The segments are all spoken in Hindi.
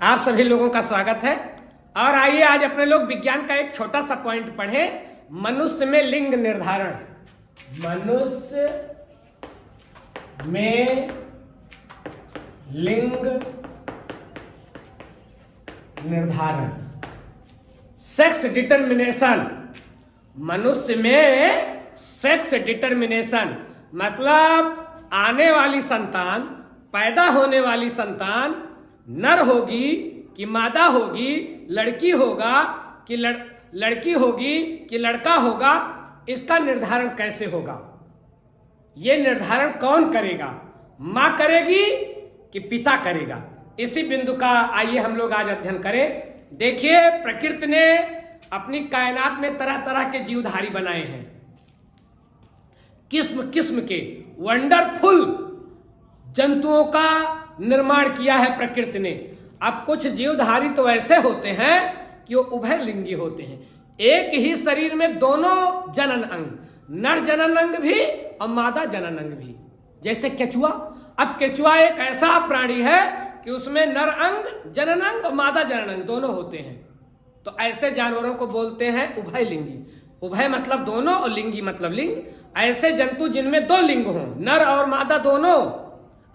आप सभी लोगों का स्वागत है। और आइए आज अपने लोग विज्ञान का एक छोटा सा पॉइंट पढ़ें, मनुष्य में लिंग निर्धारण। मनुष्य में लिंग निर्धारण, सेक्स डिटर्मिनेशन। मनुष्य में सेक्स डिटर्मिनेशन मतलब आने वाली संतान, पैदा होने वाली संतान नर होगी कि मादा होगी, लड़की होगा कि लड़की होगी कि लड़का होगा, इसका निर्धारण कैसे होगा? ये निर्धारण कौन करेगा? मां करेगी कि पिता करेगा? इसी बिंदु का आइए हम लोग आज अध्ययन करें। देखिए, प्रकृति ने अपनी कायनात में तरह तरह के जीवधारी बनाए हैं, किस्म किस्म के वंडरफुल जंतुओं का निर्माण किया है प्रकृति ने। अब कुछ जीवधारी तो ऐसे होते हैं कि वो उभयलिंगी होते हैं, एक ही शरीर में दोनों जनन अंग, नर जनन अंग भी और मादा जनन अंग भी। जैसे केचुआ। अब केचुआ एक ऐसा प्राणी है कि उसमें नर अंग जनन अंग और मादा जनन अंग दोनों होते हैं। तो ऐसे जानवरों को बोलते हैं उभयलिंगी। उभय मतलब दोनों और लिंगी मतलब लिंग। ऐसे जंतु जिनमें दो लिंग हों, नर और मादा दोनों,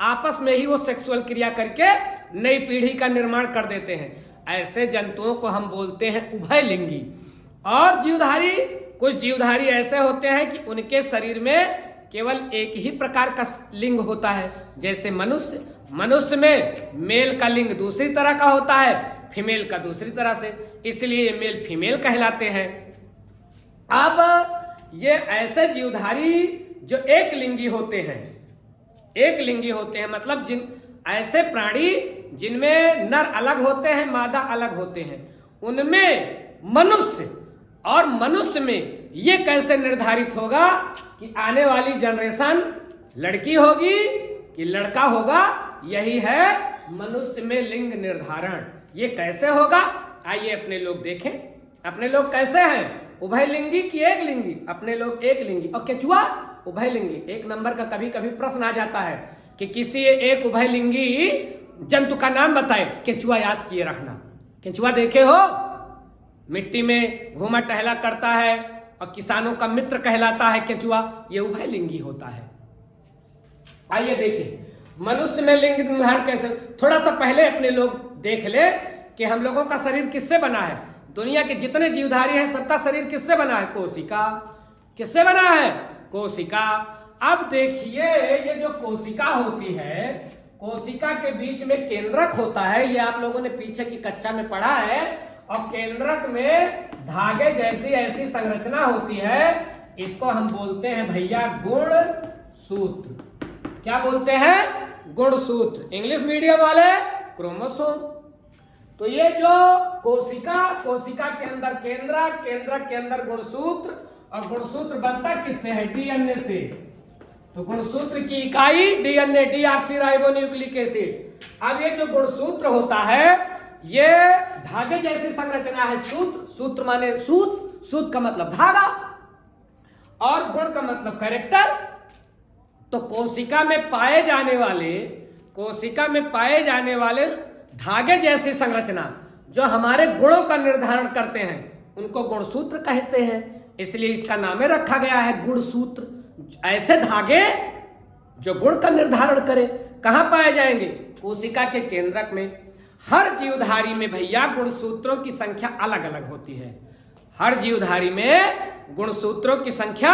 आपस में ही वो सेक्सुअल क्रिया करके नई पीढ़ी का निर्माण कर देते हैं। ऐसे जंतुओं को हम बोलते हैं उभयलिंगी। और जीवधारी, कुछ जीवधारी ऐसे होते हैं कि उनके शरीर में केवल एक ही प्रकार का लिंग होता है। जैसे मनुष्य, मनुष्य में मेल का लिंग दूसरी तरह का होता है, फीमेल का दूसरी तरह से, इसलिए ये मेल फीमेल कहलाते हैं। अब ये ऐसे जीवधारी जो एक लिंगी होते हैं, एक लिंगी होते हैं मतलब ऐसे प्राणी जिनमें नर अलग होते हैं, मादा अलग होते हैं, उनमें मनुष्य, और मनुष्य में ये कैसे निर्धारित होगा कि आने वाली जनरेशन लड़की होगी कि लड़का होगा? यही है मनुष्य में लिंग निर्धारण। ये कैसे होगा? आइए अपने लोग देखें। अपने लोग कैसे हैं? उभयलिंगी कि एक लिंगी? अपने लोग एक लिंगी। और केचुआ उभयलिंगी। एक नंबर का कभी कभी प्रश्न आ जाता है कि किसी एक उभयलिंगी जंतु का नाम बताए। केचुआ याद किए रखना। केचुआ देखे हो? मिट्टी में घूमा टहला करता है और किसानों का मित्र कहलाता है केचुआ। ये उभयलिंगी होता है। आइए देखें मनुष्य में लिंग निर्धारण कैसे। थोड़ा सा पहले अपने लोग देख ले कि हम लोगों का शरीर किससे बना है। दुनिया के जितने जीवधारी हैं सबका शरीर किससे बना है? कोशिका। किससे बना है? कोशिका। अब देखिए, ये जो कोशिका होती है, कोशिका के बीच में केंद्रक होता है। ये आप लोगों ने पीछे की कक्षा में पढ़ा है। और केंद्रक में धागे जैसी ऐसी संरचना होती है, इसको हम बोलते हैं भैया गुणसूत्र। क्या बोलते हैं? गुणसूत्र। इंग्लिश मीडियम वाले क्रोमोसोम। तो ये जो कोशिका, कोशिका के अंदर केंद्रक, केंद्रक के अंदर गुणसूत्र, और गुणसूत्र बनता किससे है? डीएनए से। तो गुणसूत्र की इकाई डीएनए, डीऑक्सीराइबोन्यूक्लिक एसिड। अब ये जो गुणसूत्र होता है, ये धागे जैसी संरचना है। सूत्र, सूत्र माने सूत, सूत का मतलब धागा, और गुण का मतलब कैरेक्टर। तो कोशिका में पाए जाने वाले, कोशिका में पाए जाने वाले धागे जैसी संरचना जो हमारे गुणों का निर्धारण करते हैं, उनको गुणसूत्र कहते हैं। इसलिए इसका नाम रखा गया है गुणसूत्र। ऐसे धागे जो गुण का निर्धारण करें, कहां पाए जाएंगे? कोशिका के केंद्रक में। हर जीवधारी में भैया गुणसूत्रों की संख्या अलग अलग होती है। हर जीवधारी में गुणसूत्रों की संख्या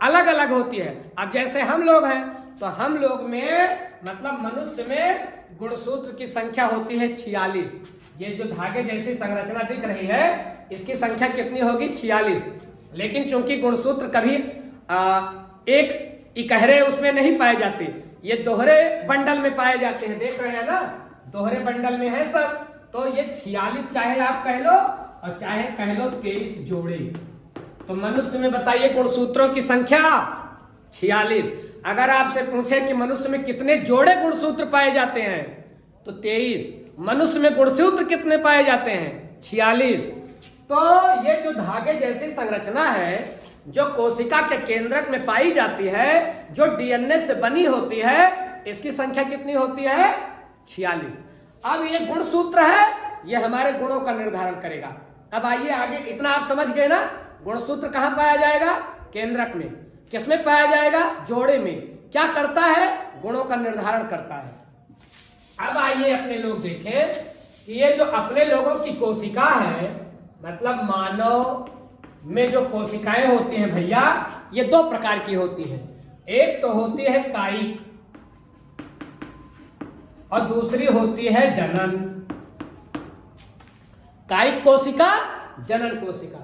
अलग अलग होती है। अब जैसे हम लोग हैं, तो हम लोग में मतलब मनुष्य में गुणसूत्र की संख्या होती है 46। ये जो धागे जैसी संरचना दिख रही है, इसकी संख्या कितनी होगी? 46। लेकिन चूंकि गुणसूत्र कभी एक इकहरे उसमें नहीं पाए जाते, ये दोहरे बंडल में पाए जाते हैं। देख रहे हैं ना, दोहरे बंडल में है सब। तो ये 46 चाहे आप कह लो और चाहे कह लो 23 जोड़े। तो मनुष्य में बताइए गुणसूत्रों की संख्या 46। अगर आपसे पूछे कि मनुष्य में कितने जोड़े गुणसूत्र पाए जाते हैं, तो 23। मनुष्य में गुणसूत्र कितने पाए जाते हैं? 46। तो ये जो धागे जैसी संरचना है, जो कोशिका के केंद्रक में पाई जाती है, जो डीएनए से बनी होती है, इसकी संख्या कितनी होती है? 46। अब ये गुण सूत्र है, ये हमारे गुणों का निर्धारण करेगा। अब आइए आगे, इतना आप समझ गए ना। गुण सूत्र कहां पाया जाएगा? केंद्रक में। किसमें पाया जाएगा? जोड़े में। क्या करता है? गुणों का निर्धारण करता है। अब आइए अपने लोग देखें कि ये जो अपने लोगों की कोशिका है, मतलब मानव में जो कोशिकाएं होती हैं भैया, ये दो प्रकार की होती हैं। एक तो होती है कायिक और दूसरी होती है जनन। कायिक कोशिका, जनन कोशिका।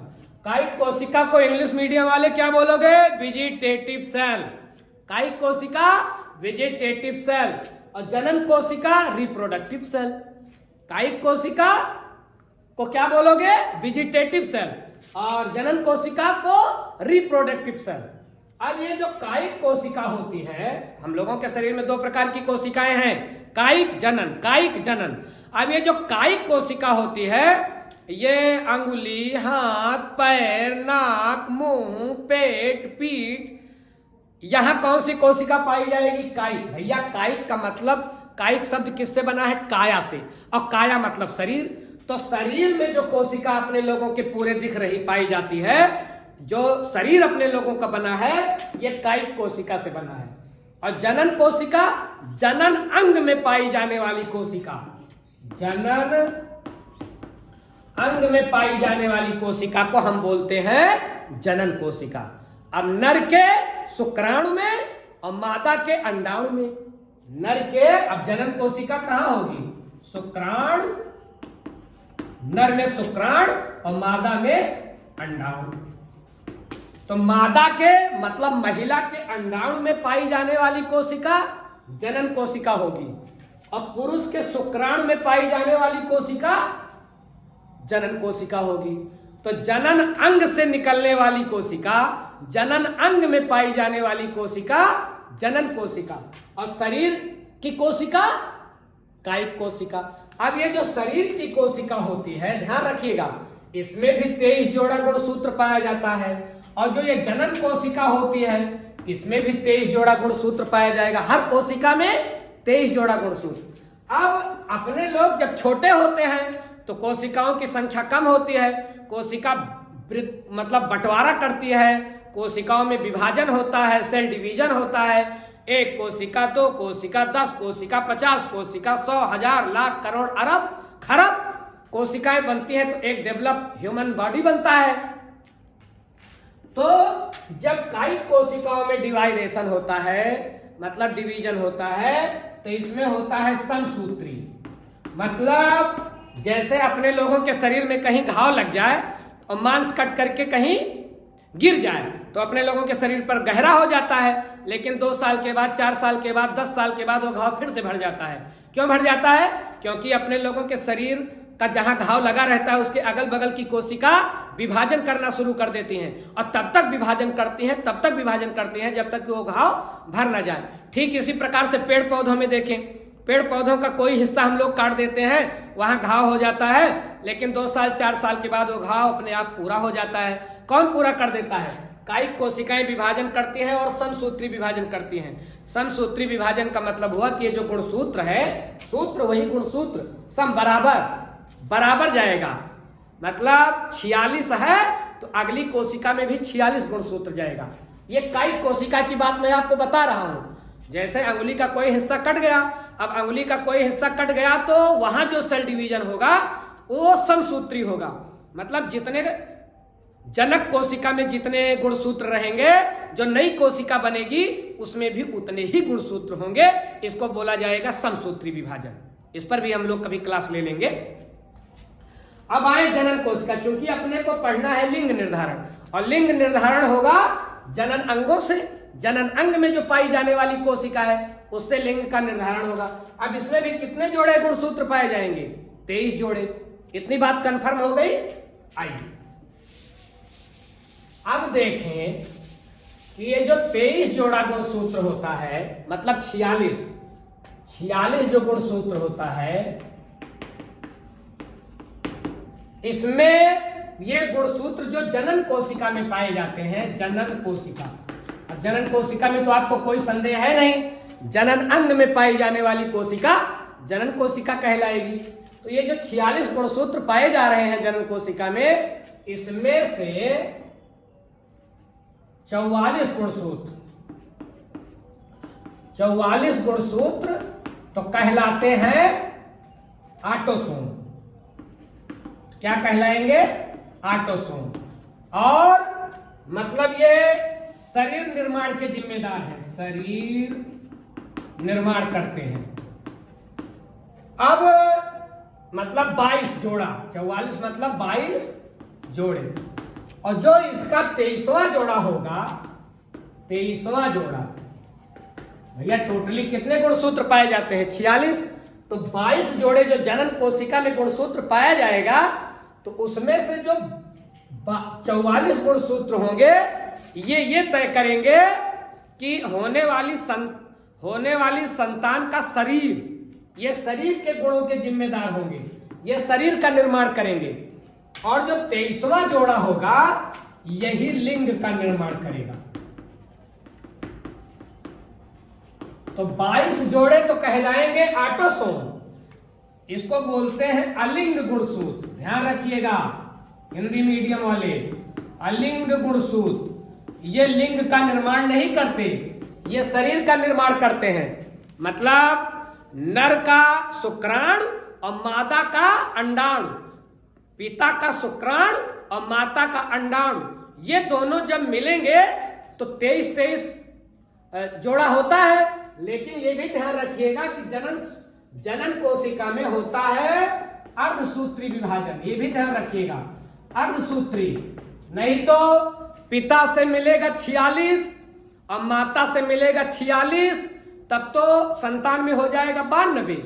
कायिक कोशिका को इंग्लिश मीडियम वाले क्या बोलोगे? Vegetative cell. कायिक कोशिका वेजिटेटिव सेल और जनन कोशिका रिप्रोडक्टिव सेल। कायिक कोशिका को क्या बोलोगे? वेजिटेटिव सेल और जनन कोशिका को रिप्रोडक्टिव सेल। अब ये जो कायिक कोशिका होती है, हम लोगों के शरीर में दो प्रकार की कोशिकाएं हैं, कायिक जनन, कायिक जनन। अब ये जो कायिक कोशिका होती है, ये अंगुली, हाथ, पैर, नाक, मुंह, पेट, पीठ, यहां कौन सी कोशिका पाई जाएगी? कायिक। भैया कायिक का मतलब, कायिक शब्द किससे बना है? काया से, और काया मतलब शरीर। तो शरीर में जो कोशिका अपने लोगों के पूरे दिख रही पाई जाती है, जो शरीर अपने लोगों का बना है, ये कायिक कोशिका से बना है। और जनन कोशिका, जनन अंग में पाई जाने वाली कोशिका, जनन अंग में पाई जाने वाली कोशिका को हम बोलते हैं जनन कोशिका। अब नर के शुक्राणु में और मादा के अंडाणु में, नर के, अब जनन कोशिका कहां होगी? शुक्राणु, नर में शुक्राणु और मादा में अंडाणु। तो मादा के मतलब महिला के अंडाणु में पाई जाने वाली कोशिका जनन कोशिका होगी और पुरुष के शुक्राणु में पाई जाने वाली कोशिका जनन कोशिका होगी। तो जनन अंग से निकलने वाली कोशिका, जनन अंग में पाई जाने वाली कोशिका जनन कोशिका, और शरीर की कोशिका कायिक कोशिका। अब ये जो शरीर की कोशिका होती है, ध्यान रखिएगा, इसमें भी 23 जोड़ा गुणसूत्र पाया जाता है, और जो ये जनन कोशिका होती है, इसमें भी 23 जोड़ा गुणसूत्र पाया जाएगा। हर कोशिका में 23 जोड़ा गुणसूत्र। अब अपने लोग जब छोटे होते हैं तो कोशिकाओं की संख्या कम होती है, कोशिका मतलब बंटवारा करती है, कोशिकाओं में विभाजन होता है, सेल डिवीजन होता है। एक कोशिका, दो कोशिका, 10 कोशिका, 50 कोशिका, 100, 1000, लाख, करोड़, अरब, खरब कोशिकाएं बनती हैं, तो एक डेवलप ह्यूमन बॉडी बनता है। तो जब कायिक कोशिकाओं में डिवाइडेशन होता है, मतलब डिवीजन होता है, तो इसमें होता है समसूत्री। मतलब जैसे अपने लोगों के शरीर में कहीं घाव लग जाए और मांस कट करके कहीं गिर जाए, तो अपने लोगों के शरीर पर गहरा हो जाता है, लेकिन 2 साल के बाद, 4 साल के बाद, 10 साल के बाद वो घाव फिर से भर जाता है। क्यों भर जाता है? क्योंकि अपने लोगों के शरीर का जहां घाव लगा रहता है, उसके अगल बगल की कोशिका विभाजन करना शुरू कर देती हैं, और तब तक विभाजन करती हैं, तब तक विभाजन करती हैं जब तक कि वो घाव भर ना जाए। ठीक इसी प्रकार से पेड़ पौधों में देखें, पेड़ पौधों का कोई हिस्सा हम लोग काट देते हैं, वहां घाव हो जाता है, लेकिन 2 साल 4 साल के बाद वो घाव अपने आप पूरा हो जाता है। कौन पूरा कर देता है? कायिक कोशिकाएं विभाजन करती हैं और समसूत्री विभाजन करती हैं। समसूत्री विभाजन का मतलब हुआ कि ये जो गुणसूत्र है, सूत्र वही गुणसूत्र, सम बराबर बराबर जाएगा। मतलब 46 है तो अगली कोशिका में भी 46 गुणसूत्र जाएगा। ये कायिक कोशिका की बात मैं आपको बता रहा हूं। जैसे अंगुली का कोई हिस्सा कट गया, अब अंगुली का कोई हिस्सा कट गया तो वहां जो सेल डिवीजन होगा वो समसूत्री होगा। मतलब जितने जनक कोशिका में जितने गुणसूत्र रहेंगे, जो नई कोशिका बनेगी उसमें भी उतने ही गुणसूत्र होंगे। इसको बोला जाएगा समसूत्री विभाजन। इस पर भी हम लोग कभी क्लास ले लेंगे। अब आए जनन कोशिका। चूंकि अपने को पढ़ना है लिंग निर्धारण, और लिंग निर्धारण होगा जनन अंगों से। जनन अंग में जो पाई जाने वाली कोशिका है उससे लिंग का निर्धारण होगा। अब इसमें भी कितने जोड़े गुणसूत्र पाए जाएंगे? 23 जोड़े। इतनी बात कंफर्म हो गई। आइए अब देखें कि ये जो 23 जोड़ा गुणसूत्र होता है, मतलब 46 जो गुणसूत्र होता है, इसमें ये गुणसूत्र जो जनन कोशिका में पाए जाते हैं, जनन कोशिका। अब जनन कोशिका में तो आपको कोई संदेह है नहीं, जनन अंग में पाई जाने वाली कोशिका जनन कोशिका कहलाएगी। तो ये जो 46 गुणसूत्र पाए जा रहे हैं जनन कोशिका में, इसमें से 44 गुणसूत्र तो कहलाते हैं ऑटोसोम। क्या कहलाएंगे? ऑटोसोम। और मतलब ये शरीर निर्माण के जिम्मेदार हैं, शरीर निर्माण करते हैं। अब मतलब 22 जोड़ा, 44 मतलब 22 जोड़े, और जो इसका 23वां जोड़ा होगा, 23वां जोड़ा, भैया टोटली कितने गुणसूत्र पाए जाते हैं? 46। तो 22 जोड़े जो जनन कोशिका में गुणसूत्र पाया जाएगा, तो उसमें से जो 44 गुणसूत्र होंगे, ये तय करेंगे कि होने वाली संतान का शरीर, ये शरीर के गुणों के जिम्मेदार होंगे, ये शरीर का निर्माण करेंगे। और जो 23वां जोड़ा होगा, यही लिंग का निर्माण करेगा। तो 22 जोड़े तो कहलाएंगे ऑटोसोम, इसको बोलते हैं अलिंग गुणसूत्र। ध्यान रखिएगा हिंदी मीडियम वाले, अलिंग गुणसूत्र ये लिंग का निर्माण नहीं करते, ये शरीर का निर्माण करते हैं। मतलब नर का शुक्राणु और मादा का अंडाणु, पिता का शुक्राणु और माता का अंडाणु, ये दोनों जब मिलेंगे तो 23 जोड़ा होता है। लेकिन ये भी ध्यान रखिएगा कि जनन कोशिका में होता है अर्धसूत्री विभाजन, ये भी ध्यान रखिएगा, अर्धसूत्री। नहीं तो पिता से मिलेगा 46 और माता से मिलेगा 46, तब तो संतान में हो जाएगा 92।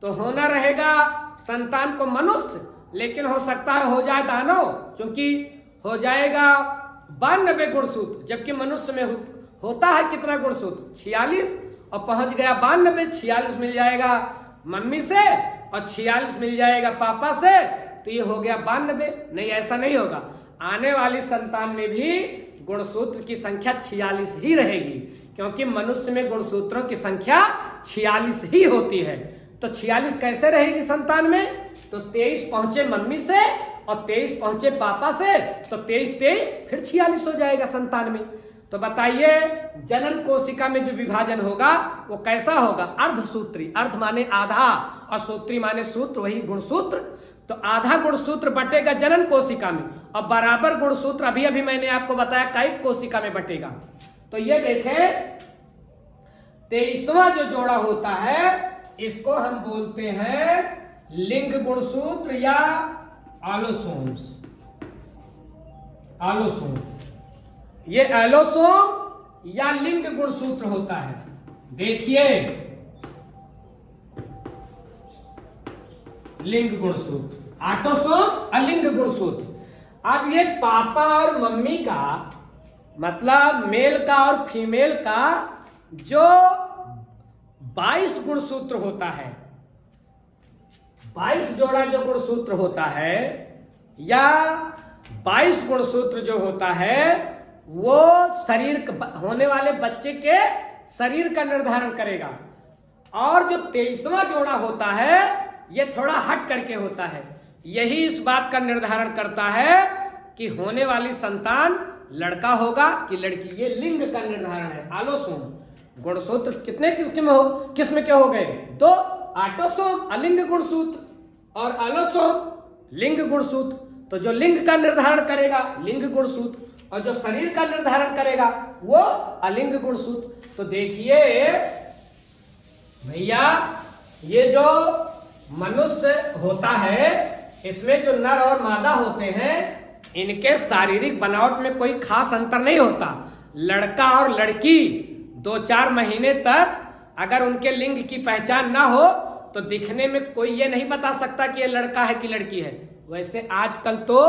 तो होना रहेगा संतान को मनुष्य, लेकिन हो सकता है हो जाए दानव, क्योंकि हो जाएगा 92 गुणसूत्र, जबकि मनुष्य में होता है कितना गुणसूत्र? 46, और पहुंच गया 92। 46 मिल जाएगा मम्मी से और 46 मिल जाएगा पापा से, तो ये हो गया 92। नहीं, ऐसा नहीं होगा। आने वाली संतान में भी गुणसूत्र की संख्या 46 ही रहेगी, क्योंकि मनुष्य में गुणसूत्रों की संख्या 46 ही होती है। तो 46 कैसे रहेगी संतान में? तो 23 पहुंचे मम्मी से और 23 पहुंचे पापा से, तो 23 फिर 46 हो जाएगा संतान में। तो बताइए जनन कोशिका में जो विभाजन होगा वो कैसा होगा? अर्धसूत्री। अर्ध माने आधा और सूत्री माने सूत्र, वही गुणसूत्र। तो आधा गुणसूत्र बटेगा जनन कोशिका में और बराबर गुणसूत्र अभी मैंने आपको बताया कायिक कोशिका में बटेगा। तो ये देखें 23वां जो जोड़ा होता है, इसको हम बोलते हैं लिंग गुणसूत्र या आलोसोम्स। आलोसोम, ये एलोसोम या लिंग गुणसूत्र होता है। देखिए लिंग गुणसूत्र, ऑटोसोम, अलिंग गुणसूत्र। अब ये पापा और मम्मी का, मतलब मेल का और फीमेल का जो 22 गुणसूत्र होता है, 22 जोड़ा जो गुणसूत्र होता है या 22 गुणसूत्र जो होता है, वो शरीर होने वाले बच्चे के शरीर का निर्धारण करेगा। और जो 23वां जोड़ा होता है, ये थोड़ा हट करके होता है। यही इस बात का निर्धारण करता है कि होने वाली संतान लड़का होगा कि लड़की। ये लिंग का निर्धारण है। आलोसोम गुणसूत्र कितने किस्म के हो गए? 2, ऑटोसोम अलिंग गुणसूत्र और आलोसोम लिंग गुणसूत्र। तो जो लिंग का निर्धारण करेगा लिंग गुणसूत्र, और जो शरीर का निर्धारण करेगा वो अलिंग गुणसूत्र। तो देखिए भैया, ये जो मनुष्य होता है, इसमें जो नर और मादा होते हैं, इनके शारीरिक बनावट में कोई खास अंतर नहीं होता। लड़का और लड़की 2-4 महीने तक अगर उनके लिंग की पहचान ना हो तो दिखने में कोई ये नहीं बता सकता कि ये लड़का है कि लड़की है। वैसे आजकल तो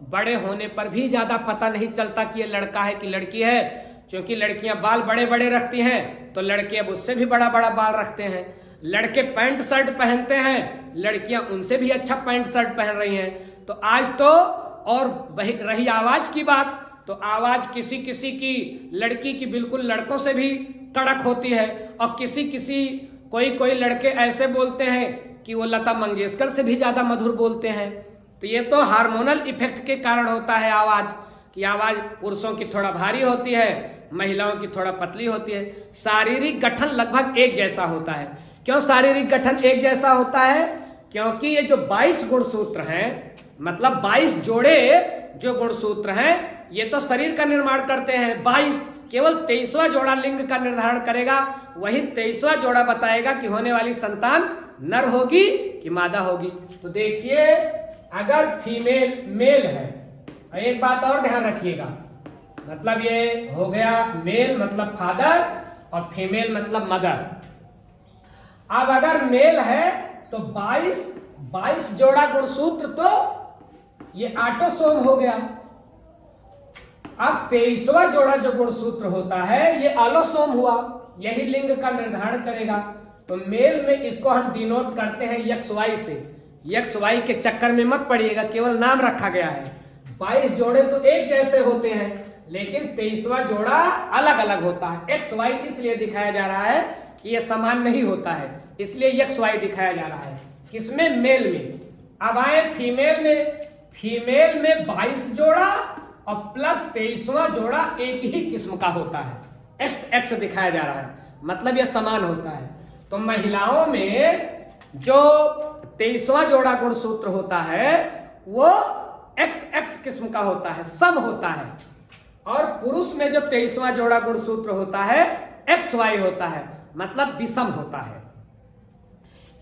बड़े होने पर भी ज्यादा पता नहीं चलता कि ये लड़का है कि लड़की है, क्योंकि लड़कियां बाल बड़े बड़े रखती हैं तो लड़के अब उससे भी बड़ा बड़ा बाल रखते हैं। लड़के पैंट शर्ट पहनते हैं, लड़कियां उनसे भी अच्छा पैंट शर्ट पहन रही हैं। तो आज तो और रही आवाज की बात, तो आवाज किसी किसी की लड़की की बिल्कुल लड़कों से भी कड़क होती है, और किसी किसी कोई कोई लड़के ऐसे बोलते हैं कि वो लता मंगेशकर से भी ज्यादा मधुर बोलते हैं। तो ये तो हार्मोनल इफेक्ट के कारण होता है आवाज की। आवाज पुरुषों की थोड़ा भारी होती है, महिलाओं की थोड़ा पतली होती है। शारीरिक गठन लगभग एक जैसा होता है। क्यों शारीरिक गठन एक जैसा होता है? क्योंकि ये जो 22 गुणसूत्र हैं, मतलब 22 जोड़े जो गुणसूत्र हैं, ये तो शरीर का निर्माण करते हैं। 22 केवल 23वां जोड़ा लिंग का निर्धारण करेगा। वही 23वां जोड़ा बताएगा कि होने वाली संतान नर होगी कि मादा होगी। तो देखिए, अगर फीमेल मेल है, एक बात और ध्यान रखिएगा, मतलब ये हो गया मेल मतलब फादर और फीमेल मतलब मदर। अब अगर मेल है तो 22 जोड़ा गुणसूत्र तो ये ऑटोसोम हो गया। अब 23वां जोड़ा जो गुणसूत्र होता है ये एलोसोम हुआ। यही लिंग का निर्धारण करेगा। तो मेल में इसको हम डिनोट करते हैं XY से। XY के चक्कर में मत पड़िएगा, केवल नाम रखा गया है। 22 जोड़े तो एक जैसे होते हैं, लेकिन 23वां जोड़ा अलग अलग होता है। XY इसलिए दिखाया जा रहा है कि यह समान नहीं होता है, इसलिए XY दिखाया जा रहा है। किसमें? मेल में। अब आए फीमेल में। फीमेल में 22 जोड़ा और प्लस 23वां जोड़ा एक ही किस्म का होता है। XX दिखाया जा रहा है, मतलब यह समान होता है। तो महिलाओं में जो 23वां जोड़ा गुणसूत्र होता है वो XX किस्म का होता है, सम होता है। और पुरुष में जो 23वां जोड़ा गुणसूत्र होता है XY होता है, मतलब विषम होता है।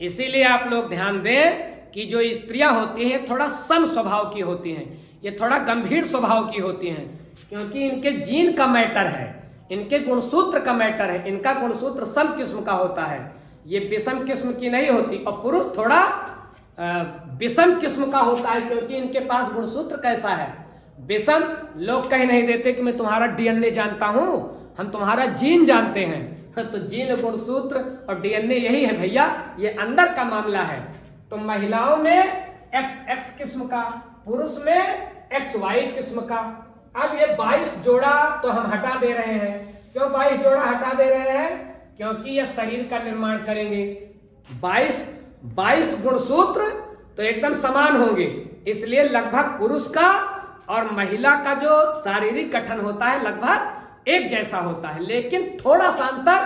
इसीलिए आप लोग ध्यान दें कि जो स्त्रियां होती हैं थोड़ा सम स्वभाव की होती हैं, ये थोड़ा गंभीर स्वभाव की होती हैं, क्योंकि इनके जीन का मैटर है, इनके गुणसूत्र का मैटर है। इनका गुणसूत्र सम किस्म का होता है, ये विषम किस्म की नहीं होती। और पुरुष थोड़ा विषम किस्म का होता है, क्योंकि इनके पास गुणसूत्र कैसा है? विषम। लोग कह नहीं देते कि मैं तुम्हारा DNA जानता हूं, हम तुम्हारा जीन जानते हैं। तो जीन, गुणसूत्र और DNA यही है भैया, ये अंदर का मामला है। तो महिलाओं में XX किस्म का, पुरुष में XY किस्म का। अब ये 22 जोड़ा तो हम हटा दे रहे हैं। क्यों 22 जोड़ा हटा दे रहे हैं? क्योंकि ये शरीर का निर्माण करेंगे। 22 गुणसूत्र तो एकदम समान होंगे, इसलिए लगभग पुरुष का और महिला का जो शारीरिक गठन होता है लगभग एक जैसा होता है, लेकिन थोड़ा सा अंतर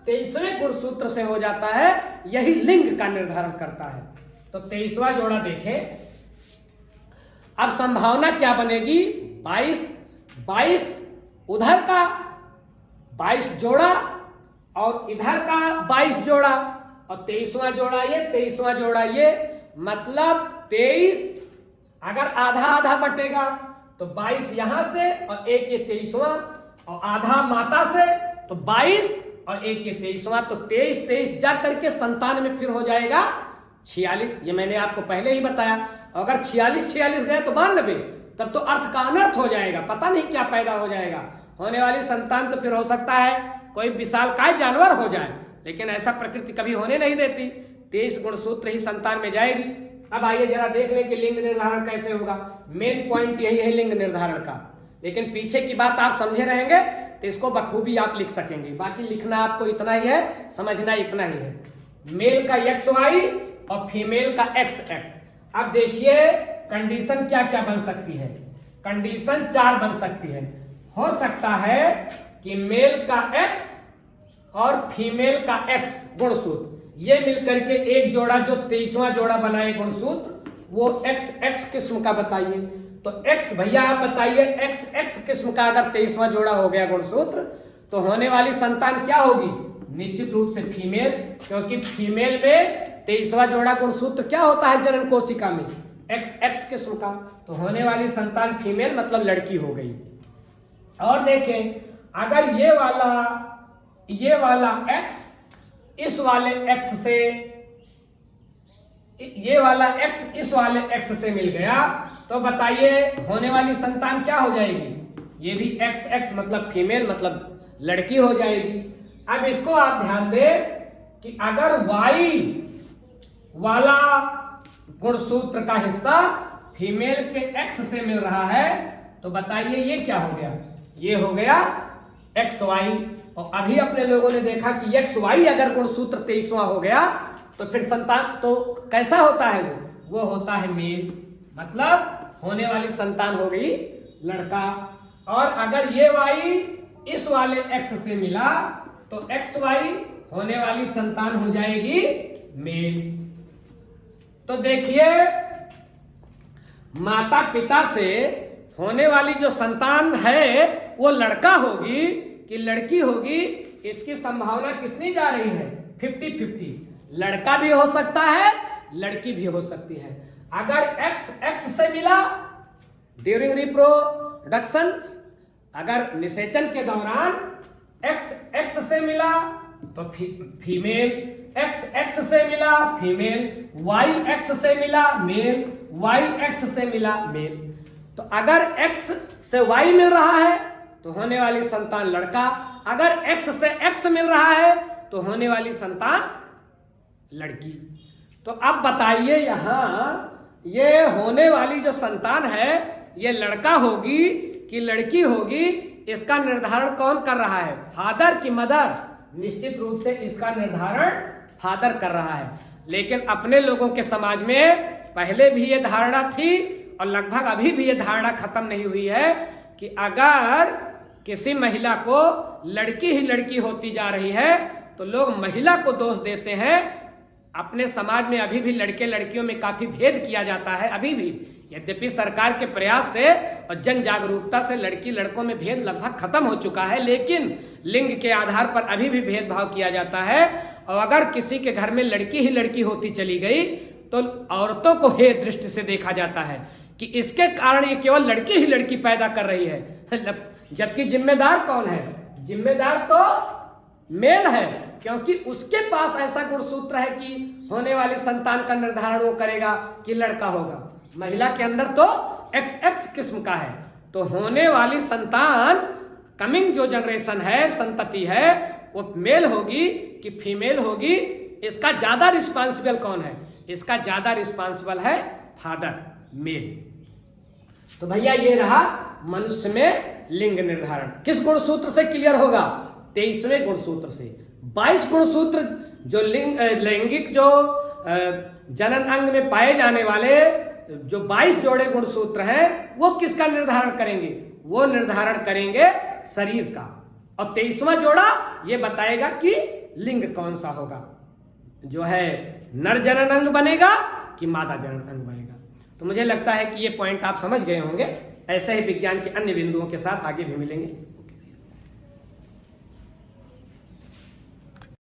23वें गुणसूत्र से हो जाता है। यही लिंग का निर्धारण करता है। तो 23वां जोड़ा देखें। अब संभावना क्या बनेगी? 22 उधर का 22 जोड़ा और इधर का 22 जोड़ा और 23वां जोड़ा ये, 23वां जोड़ा ये, मतलब 23 अगर आधा आधा बटेगा तो 22 यहां से और एक ये 23वां, और आधा माता से तो 22 और एक ये 23वां, तो 23 जा करके संतान में फिर हो जाएगा 46। ये मैंने आपको पहले ही बताया। अगर 46 गए तो 92, तब तो अर्थ का अनर्थ हो जाएगा, पता नहीं क्या पैदा हो जाएगा। होने वाली संतान तो फिर हो सकता है कोई विशालकाय जानवर हो जाए, लेकिन ऐसा प्रकृति कभी होने नहीं देती। 23 गुणसूत्र ही संतान में जाएगी। अब आइए जरा देख लें कि लिंग निर्धारण कैसे होगा। मेन पॉइंट यही है लिंग निर्धारण का, लेकिन पीछे की बात आप समझे रहेंगे तो इसको बखूबी आप लिख सकेंगे। बाकी लिखना आपको इतना ही है, समझना इतना ही है। मेल का XY और फीमेल का XX। अब देखिए कंडीशन क्या क्या बन सकती है। कंडीशन 4 बन सकती है। हो सकता है कि मेल का X और फीमेल का X गुणसूत्र ये मिलकर के एक जोड़ा, जो 23वां जोड़ा बनाए गुणसूत्र, वो XX किस्म का बताइए। तो X भैया आप बताइए, XX किस्म का अगर 23वां जोड़ा हो गया गुणसूत्र तो होने वाली संतान क्या होगी? निश्चित रूप से फीमेल, क्योंकि फीमेल में 23वां जोड़ा गुणसूत्र क्या होता है जनन कोशिका में? XX किस्म का। तो होने वाली संतान फीमेल मतलब लड़की हो गई। और देखें, अगर ये वाला X इस वाले X से, ये वाला X इस वाले X से मिल गया, तो बताइए होने वाली संतान क्या हो जाएगी? ये भी XX मतलब फीमेल मतलब लड़की हो जाएगी। अब इसको आप ध्यान दें कि अगर Y वाला गुणसूत्र का हिस्सा फीमेल के X से मिल रहा है, तो बताइए ये क्या हो गया? ये हो गया XY। और अभी अपने लोगों ने देखा कि एक्स वाई अगर गुणसूत्र 23वां हो गया तो फिर संतान तो कैसा होता है, वो होता है मेल, मतलब होने वाली संतान हो गई लड़का। और अगर ये वाई इस वाले एक्स से मिला तो एक्स वाई होने वाली संतान हो जाएगी मेल। तो देखिए माता पिता से होने वाली जो संतान है वो लड़का होगी कि लड़की होगी, इसकी संभावना कितनी जा रही है 50-50। लड़का भी हो सकता है, लड़की भी हो सकती है। अगर एक्स से मिला ड्यूरिंग रिप्रोडक्शन, अगर निषेचन के दौरान एक्स से मिला तो फीमेल, एक्स से मिला फीमेल, वाई एक्स से मिला मेल, वाई एक्स से मिला मेल। तो अगर एक्स से वाई मिल रहा है तो होने वाली संतान लड़का, अगर एक्स से एक्स मिल रहा है तो होने वाली संतान लड़की। तो अब बताइए यहां ये होने वाली जो संतान है ये लड़का होगी कि लड़की होगी, इसका निर्धारण कौन कर रहा है, फादर की मदर? निश्चित रूप से इसका निर्धारण फादर कर रहा है। लेकिन अपने लोगों के समाज में पहले भी ये धारणा थी और लगभग अभी भी ये धारणा खत्म नहीं हुई है कि अगर किसी महिला को लड़की ही लड़की होती जा रही है तो लोग महिला को दोष देते हैं। अपने समाज में अभी भी लड़के लड़कियों में काफी भेद किया जाता है अभी भी, यद्यपि सरकार के प्रयास से और जन जागरूकता से लड़की लड़कों में भेद लगभग खत्म हो चुका है, लेकिन लिंग के आधार पर अभी भी भेदभाव किया जाता है। और अगर किसी के घर में लड़की ही लड़की होती चली गई तो औरतों को हे दृष्टि से देखा जाता है कि इसके कारण ये केवल लड़की ही लड़की पैदा कर रही है, जबकि जिम्मेदार कौन है? जिम्मेदार तो मेल है, क्योंकि उसके पास ऐसा गुणसूत्र है कि होने वाली संतान का निर्धारण वो करेगा कि लड़का होगा। महिला के अंदर तो XX किस्म का है, तो होने वाली संतान कमिंग जो जनरेशन है, संतति है, वो मेल होगी कि फीमेल होगी। इसका ज्यादा रिस्पॉन्सिबल कौन है? इसका ज्यादा रिस्पॉन्सिबल है फादर, मेल। तो भैया ये रहा मनुष्य में लिंग निर्धारण। किस गुणसूत्र से क्लियर होगा? 23वें गुणसूत्र से। 22 गुणसूत्र जो लैंगिक जो जनन अंग में पाए जाने वाले जो 22 जोड़े गुणसूत्र हैं वो किसका निर्धारण करेंगे? वो निर्धारण करेंगे शरीर का। और 23वां जोड़ा ये बताएगा कि लिंग कौन सा होगा, जो है नर जनन अंग बनेगा कि मादा जनन अंग बनेगा। तो मुझे लगता है कि ये पॉइंट आप समझ गए होंगे। ऐसे ही विज्ञान के अन्य बिंदुओं के साथ आगे भी मिलेंगे।